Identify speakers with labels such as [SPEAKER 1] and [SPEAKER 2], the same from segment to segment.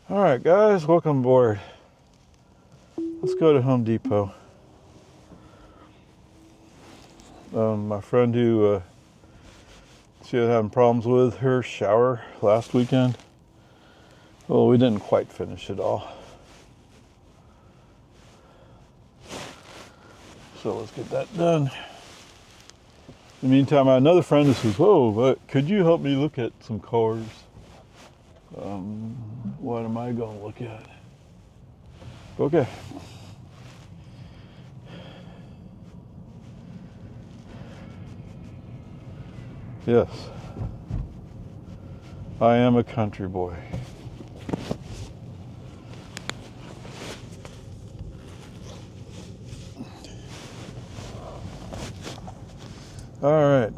[SPEAKER 1] All right, guys, welcome aboard. Let's go to Home Depot. My friend who she was having problems with her shower last weekend. Well, we didn't quite finish it all. So let's get that done. In the meantime, I had another friend who says, "Whoa, but could you help me look at some cars?" What am I going to look at? Okay. Yes. I am a country boy. All right.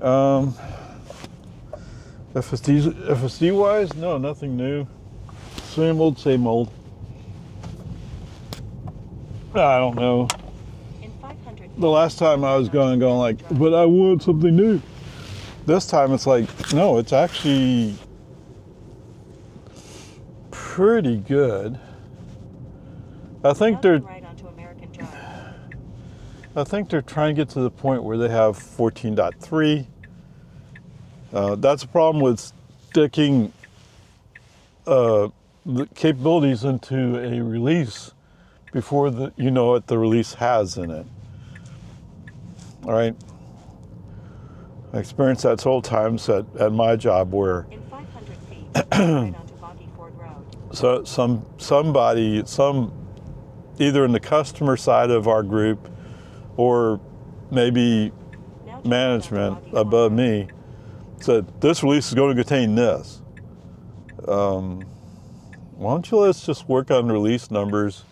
[SPEAKER 1] FSD wise, no, nothing new. Same old, same old. I don't know. The last time I was going like, but I want something new. This time it's like, no, it's actually pretty good. I think they're trying to get to the point where they have 14.3. That's a problem with sticking the capabilities into a release before you know what the release has in it. All right. I experienced that several times at my job where
[SPEAKER 2] in 500 feet, right onto Boggy Ford Road.
[SPEAKER 1] So somebody either in the customer side of our group or maybe management above me said, this release is going to contain this. Why don't you let's just work on release numbers,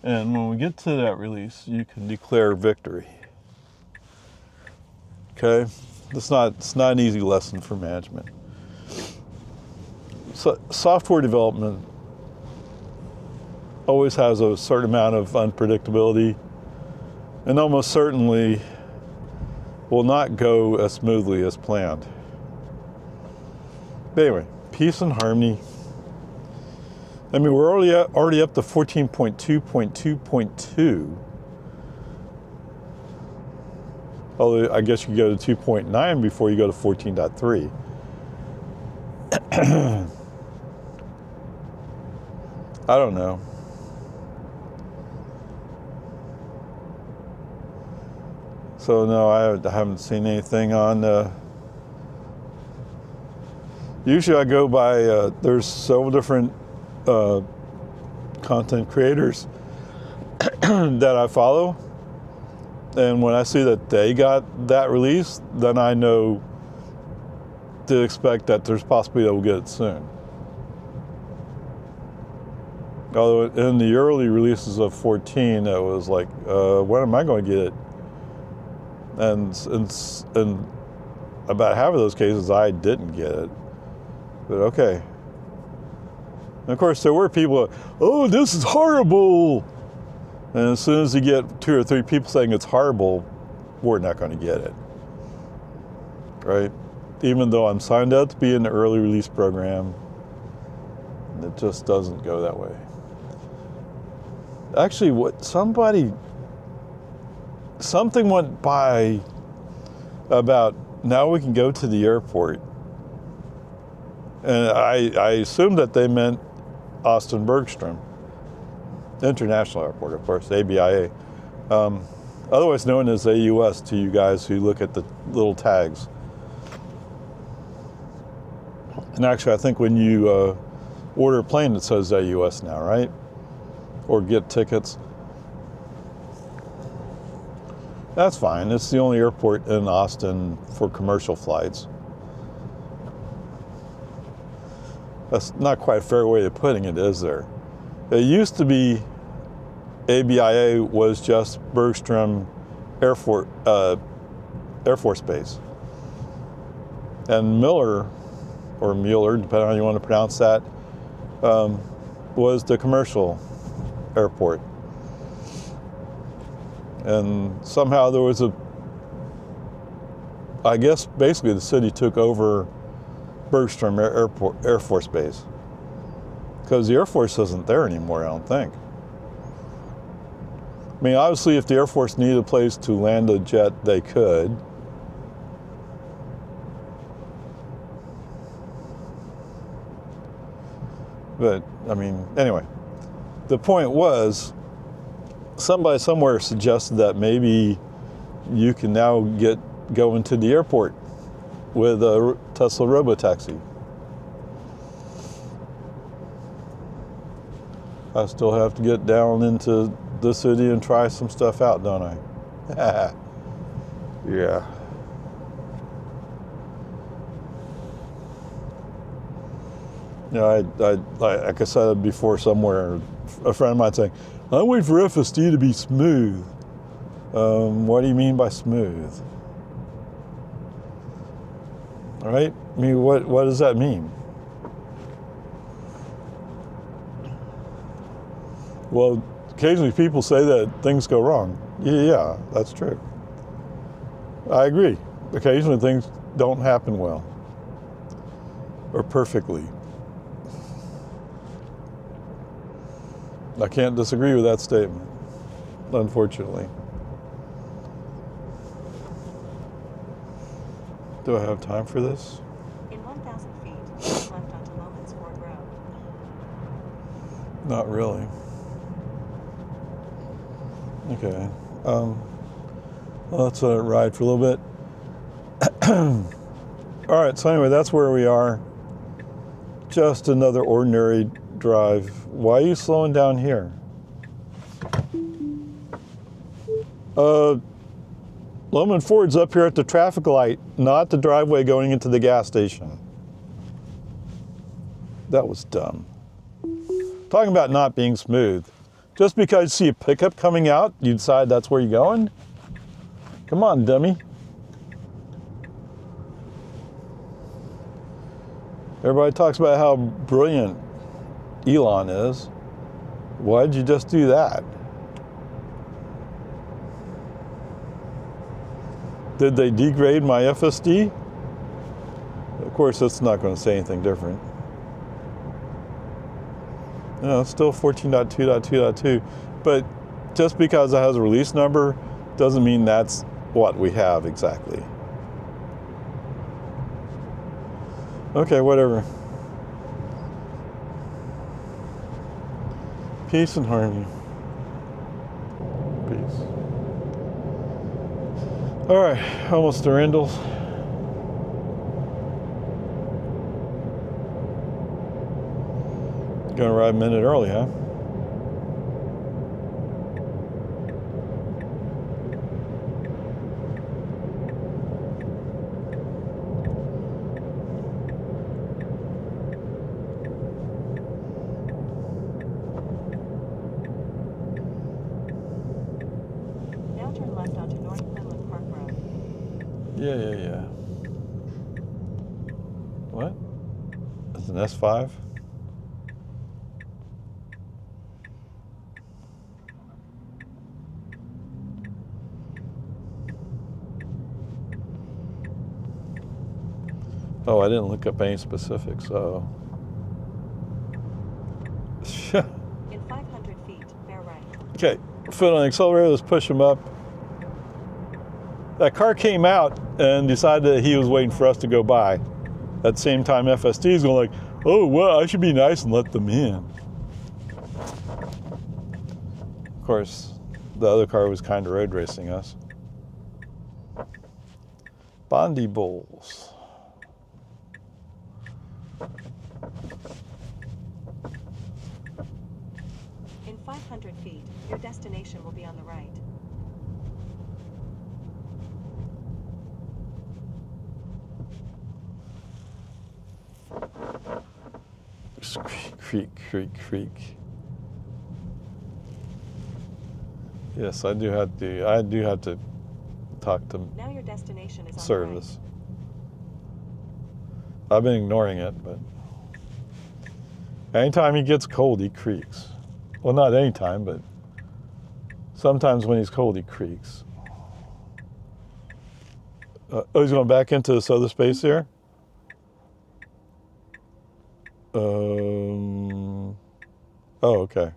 [SPEAKER 1] and when we get to that release, you can declare victory. Okay? It's not an easy lesson for management. So software development always has a certain amount of unpredictability, and almost certainly will not go as smoothly as planned. But anyway, peace and harmony. I mean, we're already up to 14.2.2.2. Although I guess you go to 2.9 before you go to 14.3. I don't know. So no, I haven't seen anything on. Usually I go by, there's several different content creators that I follow. And when I see that they got that release, then I know to expect that there's possibility that we'll get it soon. Although in the early releases of 14, it was like, when am I going to get it? And about half of those cases, I didn't get it. But okay. And of course, there were people, oh, this is horrible. And as soon as you get 2 or 3 people saying it's horrible, we're not going to get it, right? Even though I'm signed up to be in the early release program, it just doesn't go that way. Actually, something went by about now we can go to the airport. And I assumed that they meant Austin Bergstrom International Airport, of course, ABIA. Otherwise known as AUS to you guys who look at the little tags. And actually, I think when you order a plane, it says AUS now, right? Or get tickets. That's fine. It's the only airport in Austin for commercial flights. That's not quite a fair way of putting it, is there? It used to be ABIA was just Bergstrom Air Force Base. And Miller, or Mueller, depending on how you want to pronounce that, was the commercial airport. And somehow there was I guess basically the city took over Bergstrom Air Force Base. because the Air Force isn't there anymore, I don't think. I mean, obviously, if the Air Force needed a place to land a jet, they could. But, I mean, anyway, the point was, somebody somewhere suggested that maybe you can now go into the airport with a Tesla robotaxi. I still have to get down into the city and try some stuff out, don't I? Yeah. You know, like I said before somewhere, a friend of mine saying, I'm waiting for FSD to be smooth. What do you mean by smooth? All right? I mean, what does that mean? Well, occasionally people say that things go wrong. Yeah, that's true. I agree. Occasionally things don't happen well or perfectly. I can't disagree with that statement, unfortunately. Do I have time for this?
[SPEAKER 2] In 1,000 feet, turn left onto Loman's Ford Road.
[SPEAKER 1] Not really. Okay. Well, let's let it ride for a little bit. All right, so anyway, that's where we are. Just another ordinary drive. Why are you slowing down here? Loman Ford's up here at the traffic light, not the driveway going into the gas station. That was dumb. Talking about not being smooth. Just because you see a pickup coming out, you decide that's where you're going? Come on, dummy. Everybody talks about how brilliant Elon is. Why'd you just do that? Did they degrade my FSD? Of course, it's not going to say anything different. No, it's still 14.2.2.2. But just because it has a release number doesn't mean that's what we have exactly. Okay, whatever. Peace and harmony. Peace. All right, almost to Randals. Gonna arrive a minute early, huh?
[SPEAKER 2] Now turn left onto North Midland Park Road.
[SPEAKER 1] Yeah. What? It's an S5? Oh, I didn't look up any specifics, so.
[SPEAKER 2] In 500 feet, bear right.
[SPEAKER 1] Okay, foot on the accelerator, let's push him up. That car came out and decided that he was waiting for us to go by. At the same time, FSD is going like, oh, well, I should be nice and let them in. Of course, the other car was kind of road racing us. Bondi Bulls.
[SPEAKER 2] In 500 feet, your destination will be on the right.
[SPEAKER 1] Creak. Yes, I do have to talk to
[SPEAKER 2] Now your destination is on
[SPEAKER 1] service. I've been ignoring it, but anytime he gets cold, he creaks. Well, not anytime, but sometimes when he's cold, he creaks. Oh, he's going back into this other space here? Oh, okay.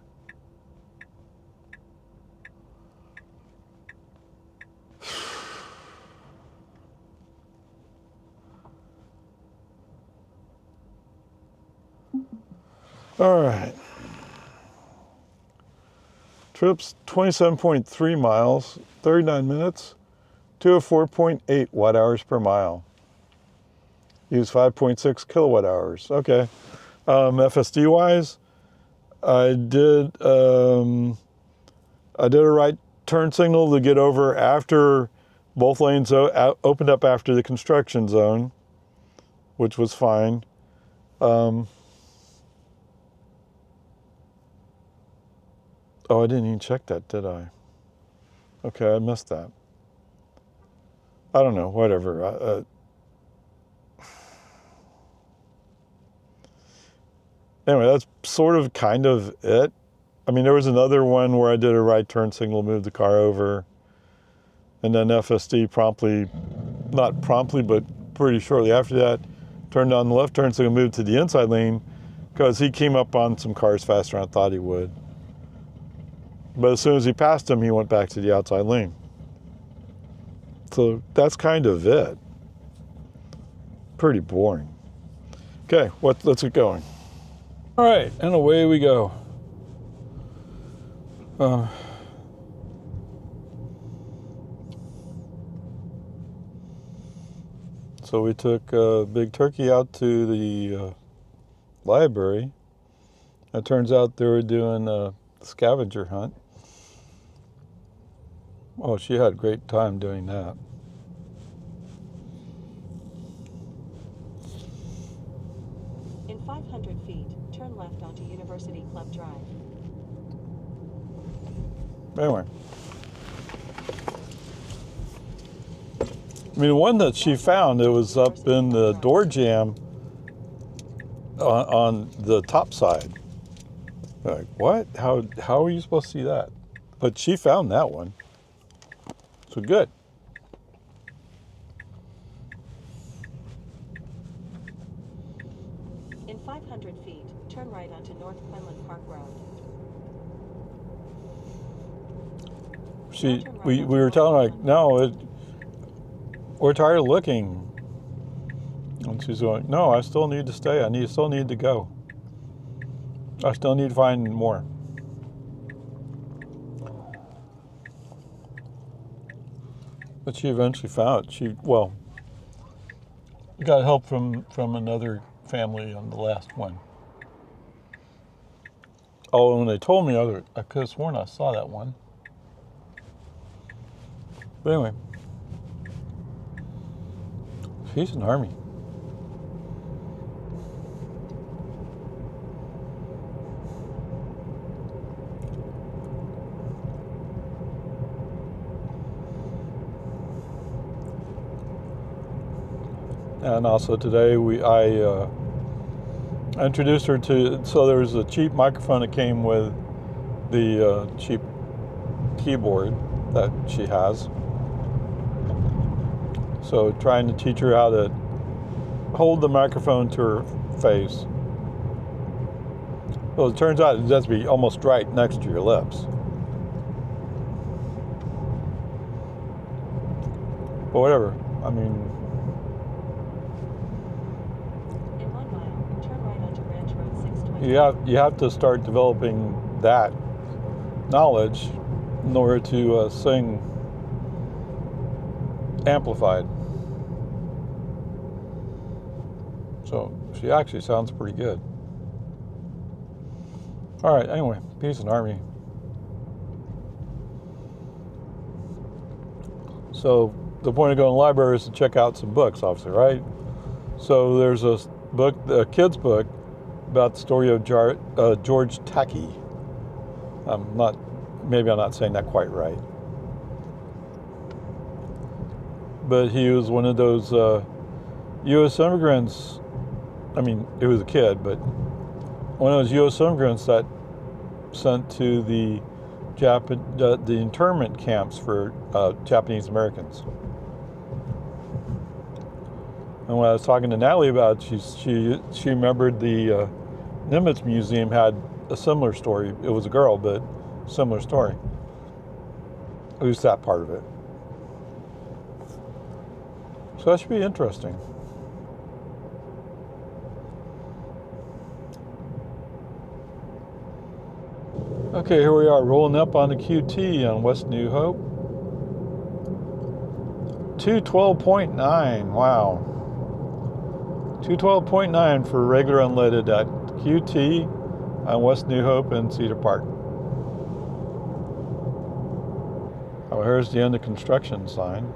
[SPEAKER 1] All right. Trip's 27.3 miles, 39 minutes, 204.8 watt hours per mile. Use 5.6 kilowatt hours. Okay. FSD wise, I did a right turn signal to get over after both lanes opened up after the construction zone, which was fine. Oh, I didn't even check that, did I? Okay, I missed that. I don't know, whatever. Anyway, that's sort of kind of it. I mean, there was another one where I did a right turn signal, moved the car over, and then FSD promptly, not promptly, but pretty shortly after that, turned on the left turn signal, moved to the inside lane, because he came up on some cars faster than I thought he would. But as soon as he passed him, he went back to the outside lane. So that's kind of it. Pretty boring. Okay, let's get going. All right, and away we go. So we took Big Turkey out to the library. It turns out they were doing a scavenger hunt. Oh, she had a great time doing that.
[SPEAKER 2] In 500 feet, turn left onto University Club Drive.
[SPEAKER 1] Anyway. I mean, the one that she found, it was up in the door jamb on the top side. Like, what? How are you supposed to see that? But she found that one. So good.
[SPEAKER 2] In 500 feet, turn right onto North Quinlan Park Road.
[SPEAKER 1] We were telling her, like, no, we're tired of looking. And she's going, no, I still need to stay. Still need to go. I still need to find more. But she eventually found it. She got help from another family on the last one. Oh, and when they told me I could have sworn I saw that one. But anyway, she's an army. And also today I introduced her to, so there was a cheap microphone that came with the cheap keyboard that she has. So trying to teach her how to hold the microphone to her face. Well, it turns out it has to be almost right next to your lips. But whatever, I mean.
[SPEAKER 2] In 1 mile, turn right onto Ranch Road 620.
[SPEAKER 1] You have to start developing that knowledge in order to sing amplified. So she actually sounds pretty good. All right, anyway, peace and army. So the point of going to the library is to check out some books, obviously, right? So there's a book, a kid's book, about the story of George Takei. Maybe I'm not saying that quite right. But he was one of those U.S. immigrants. I mean, he was a kid, but one of those U.S. immigrants that sent to the internment camps for Japanese Americans. And when I was talking to Natalie about it, she remembered the Nimitz Museum had a similar story. It was a girl, but similar story. At least that part of it. So that should be interesting. Okay, here we are rolling up on the QT on West New Hope. 212.9, wow. 212.9 for regular unleaded at QT on West New Hope and Cedar Park. Oh, here's the end of construction sign.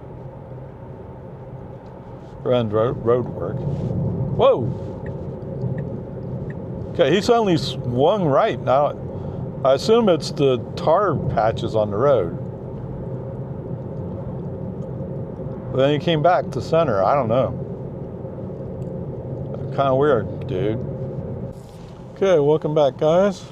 [SPEAKER 1] Around road work. Whoa! Okay, he suddenly swung right. Now, I assume it's the tar patches on the road. But then he came back to center. I don't know. Kind of weird, dude. Okay, welcome back, guys.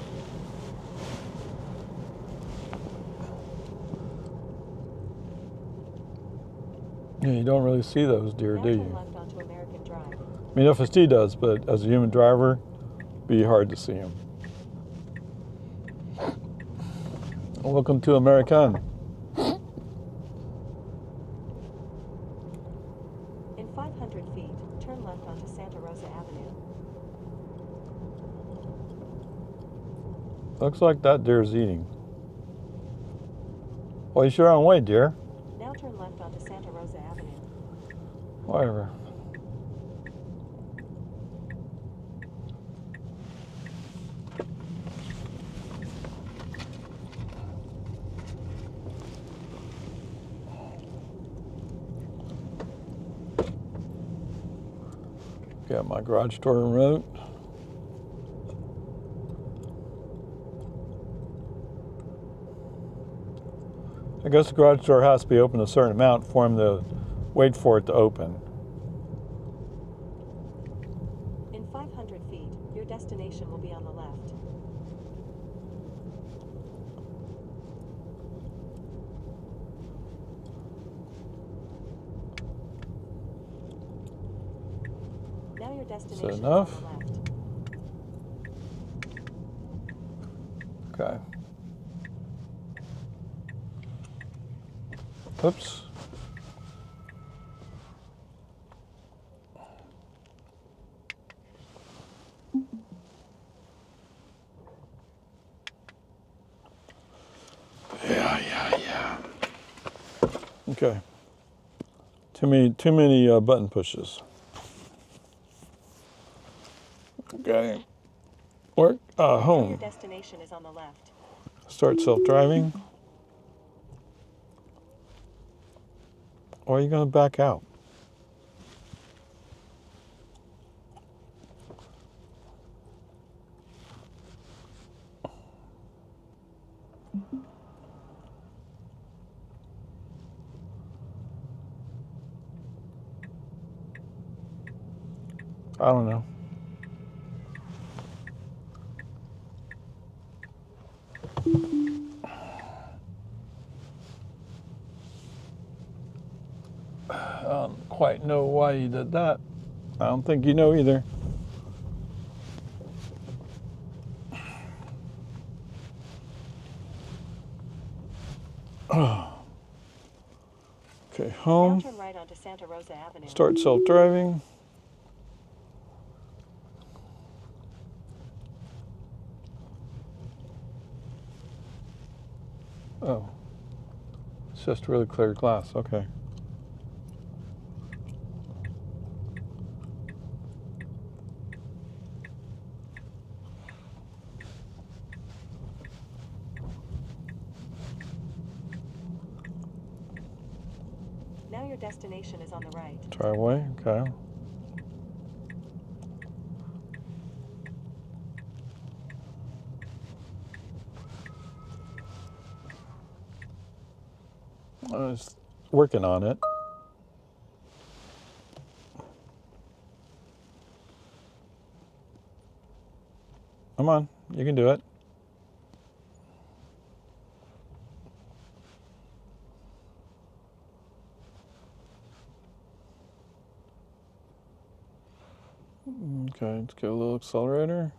[SPEAKER 1] Yeah, you don't really see those deer, do you?
[SPEAKER 2] Left onto American Drive.
[SPEAKER 1] I mean, FSD does, but as a human driver, it'd be hard to see them. Welcome to American.
[SPEAKER 2] In 500 feet, turn left onto Santa Rosa Avenue.
[SPEAKER 1] Looks like that deer's eating. Well, you sure on way, deer.
[SPEAKER 2] Now turn left onto Santa Rosa Avenue.
[SPEAKER 1] Whatever. Got my garage door remote. I guess the garage door has to be open a certain amount for him to wait for it to open.
[SPEAKER 2] In 500 feet, your destination will be on the left. Now your destination is
[SPEAKER 1] enough?
[SPEAKER 2] on the left.
[SPEAKER 1] Okay. Oops. Yeah. Okay. Too many button pushes. Okay. Work.
[SPEAKER 2] Now your
[SPEAKER 1] Home.
[SPEAKER 2] destination is on the left.
[SPEAKER 1] Start self-driving. Or are you going to back out? I don't know. I don't quite know why you did that. I don't think you know either. Okay,
[SPEAKER 2] Now
[SPEAKER 1] home.
[SPEAKER 2] turn right onto Santa Rosa Avenue.
[SPEAKER 1] Start self-driving. Oh. It's just really clear glass. Okay.
[SPEAKER 2] Now your destination is on the right.
[SPEAKER 1] Driveway. Okay. I was working on it. Come on, you can do it. Okay, let's get a little accelerator.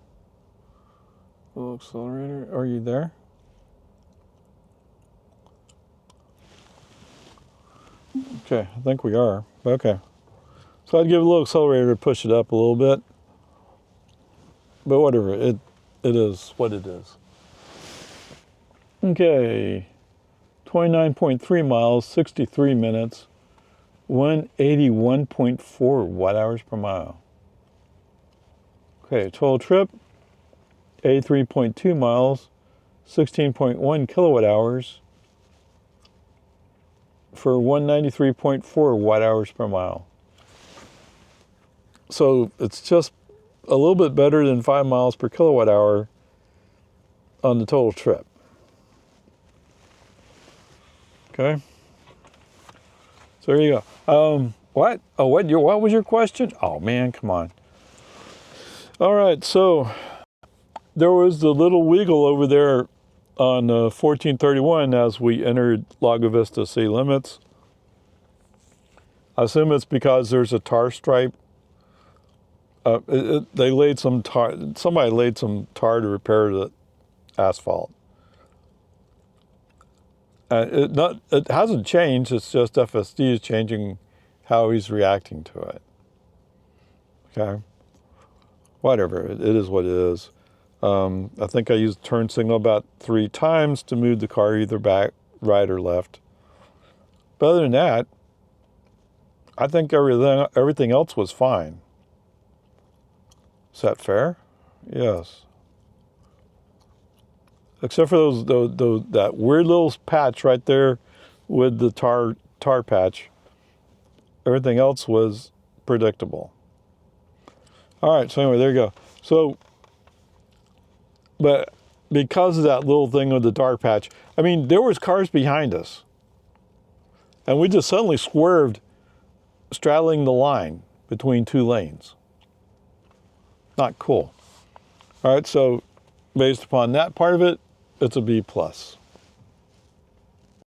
[SPEAKER 1] Little accelerator. Are you there? Okay, I think we are. Okay. So I'd give a little accelerator to push it up a little bit. But whatever, it is what it is. Okay. 29.3 miles, 63 minutes, 181.4 watt-hours per mile. Okay, total trip, 83.2 miles, 16.1 kilowatt-hours for 193.4 watt-hours per mile. So it's just a little bit better than 5 miles per kilowatt-hour on the total trip. Okay. So there you go. What? Oh, what was your question? Oh man, come on. All right, so there was the little wiggle over there on 1431 as we entered Lago Vista city limits. I assume it's because there's a tar stripe. They laid some tar. Somebody laid some tar to repair the asphalt. It hasn't changed. It's just FSD is changing how he's reacting to it. Okay. Whatever. It is what it is. I think I used turn signal about 3 times to move the car either back, right, or left. But other than that, I think everything else was fine. Is that fair? Yes. Except for that weird little patch right there with the tar patch. Everything else was predictable. All right, so anyway, there you go. So, but because of that little thing with the tar patch, I mean, there was cars behind us. And we just suddenly swerved, straddling the line between 2 lanes. Not cool. All right, so based upon that part of it, it's a B+.